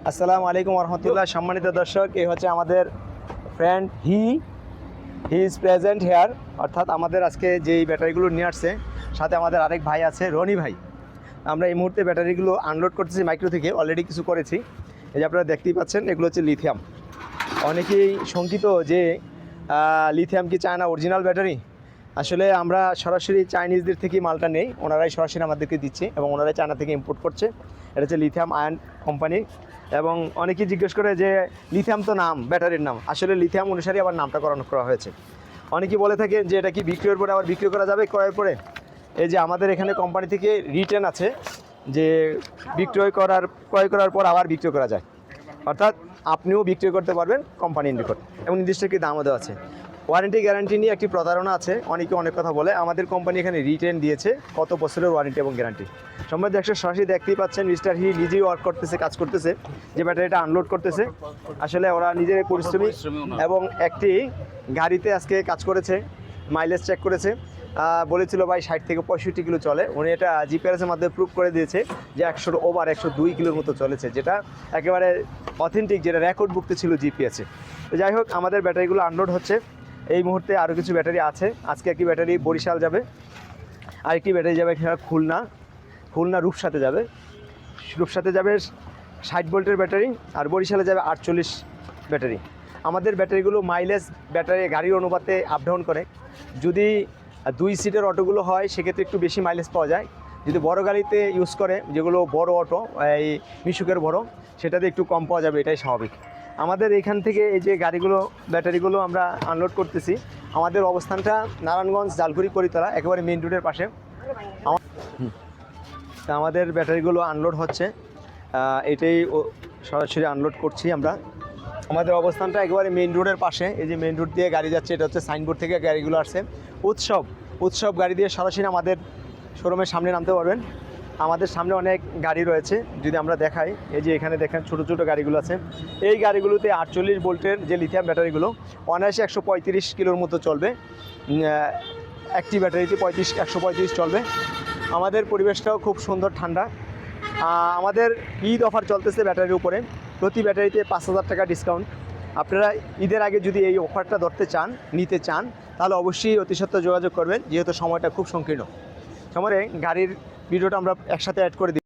আসসালামু আলাইকুম রহমতুল্লাহ। সম্মানিত দর্শক, এই হচ্ছে আমাদের friend he is present hair, অর্থাৎ আমাদের আজকে যেই ব্যাটারিগুলো নিয়ে আসছে, সাথে আমাদের আরেক ভাই আছে, রনি ভাই। আমরা এই মুহূর্তে ব্যাটারিগুলো আনলোড করতেছি মাইক্রো থেকে, অলরেডি কিছু করেছি। এই যে আপনারা দেখতেই পাচ্ছেন, এগুলো হচ্ছে লিথিয়াম। অনেকেই শঙ্কিত যে লিথিয়াম কি চায়না অরিজিনাল ব্যাটারি। আসলে আমরা সরাসরি চাইনিজদের থেকেই মালটা নেই, ওনারাই সরাসরি আমাদেরকে দিচ্ছে এবং ওনারাই চায়না থেকে ইম্পোর্ট করছে। এটা হচ্ছে লিথিয়াম আয়ন কোম্পানি। এবং অনেকেই জিজ্ঞেস করে যে লিথিয়াম তো নাম, ব্যাটারির নাম, আসলে লিথিয়াম অনুসারে আবার নামটা করা হয়েছে। অনেকেই বলে থাকে যে এটা কি বিক্রয়ের পরে আবার বিক্রি করা যাবে ক্রয়ের পরে। এই যে আমাদের এখানে কোম্পানি থেকে রিটার্ন আছে যে ক্রয় করার পর আবার বিক্রি করা যায়, অর্থাৎ আপনিও বিক্রি করতে পারবেন কোম্পানির নিকট, এবং নির্দিষ্ট একটি দামও দেওয়া আছে। ওয়ারেন্টি গ্যারান্টি নিয়ে একটি প্রতারণা আছে, অনেকে অনেক কথা বলে। আমাদের কোম্পানি এখানে রিটার্ন দিয়েছে কত বছরের ওয়ারেন্টি এবং গ্যারান্টি। সম্বন্ধে সরাসরি দেখতেই পাচ্ছেন, মিস্টার হি নিজেই ওয়ার্ক করতেছে, কাজ করতেছে, যে ব্যাটারিটা আনলোড করতেছে। আসলে ওরা নিজের পরিশ্রমী এবং একটি গাড়িতে আজকে কাজ করেছে, মাইলেজ চেক করেছে। বলেছিল ভাই 60 থেকে 65 কিলো চলে, উনি এটা জিপিআরএসের মাধ্যমে প্রুভ করে দিয়েছে যে 100 ওভার 102 কিলোর মতো চলেছে, যেটা একেবারে অথেন্টিক, যেটা রেকর্ডভুক্ত ছিল জিপিএসে। তো যাই হোক, আমাদের ব্যাটারিগুলো আনলোড হচ্ছে এই মুহূর্তে। আরও কিছু ব্যাটারি আছে, আজকে একটি ব্যাটারি বরিশাল যাবে, আরেকটি ব্যাটারি যাবে খুলনা রূপসাতে যাবে। রূপসাতে যাবে 60 ভোল্টের ব্যাটারি, আর বরিশালে যাবে 48 ব্যাটারি। আমাদের ব্যাটারিগুলো মাইলেজ ব্যাটারি গাড়ির অনুপাতে আপ ডাউন করে। যদি 2 সিটের অটোগুলো হয় সেক্ষেত্রে একটু বেশি মাইলেজ পাওয়া যায়। যদি বড় গাড়িতে ইউজ করে, যেগুলো বড় অটো, এই মিশুকের বড়, সেটাতে একটু কম পাওয়া যাবে, এটাই স্বাভাবিক। আমাদের এখান থেকে এই যে ব্যাটারিগুলো আমরা আনলোড করতেছি, আমাদের অবস্থানটা নারায়ণগঞ্জ জালকুড়ি করিতলা, একেবারে মেইন রোডের পাশে। আমাদের ব্যাটারিগুলো আনলোড হচ্ছে, এটাই সরাসরি আনলোড করছি আমরা। আমাদের অবস্থানটা একেবারে মেইন রোডের পাশে। এই যে মেইন রোড দিয়ে গাড়ি যাচ্ছে, এটা হচ্ছে সাইনবোর্ড থেকে গাড়িগুলো আসছে। উৎসব গাড়ি দিয়ে সরাসরি আমাদের শোরুমের সামনে নামতে পারবেন। আমাদের সামনে অনেক গাড়ি রয়েছে, যদি আমরা দেখাই, এই যে এখানে দেখেন ছোটো ছোটো গাড়িগুলো আছে। এই গাড়িগুলোতে 48 ভোল্টের যে লিথিয়াম ব্যাটারিগুলো অনায়াসে 135 কিলোর মতো চলবে। একটি ব্যাটারিতে 135 চলবে। আমাদের পরিবেশটাও খুব সুন্দর, ঠান্ডা। আমাদের ঈদ অফার চলতেছে ব্যাটারির উপরে, প্রতি ব্যাটারিতে 5000 টাকা ডিসকাউন্ট। আপনারা ঈদের আগে যদি এই অফারটা নিতে চান, তাহলে অবশ্যই অতি সত্ত্বর যোগাযোগ করবেন, যেহেতু সময়টা খুব সংকীর্ণ। গাড়ির ভিডিওটা আমরা একসাথে অ্যাড করে দিই।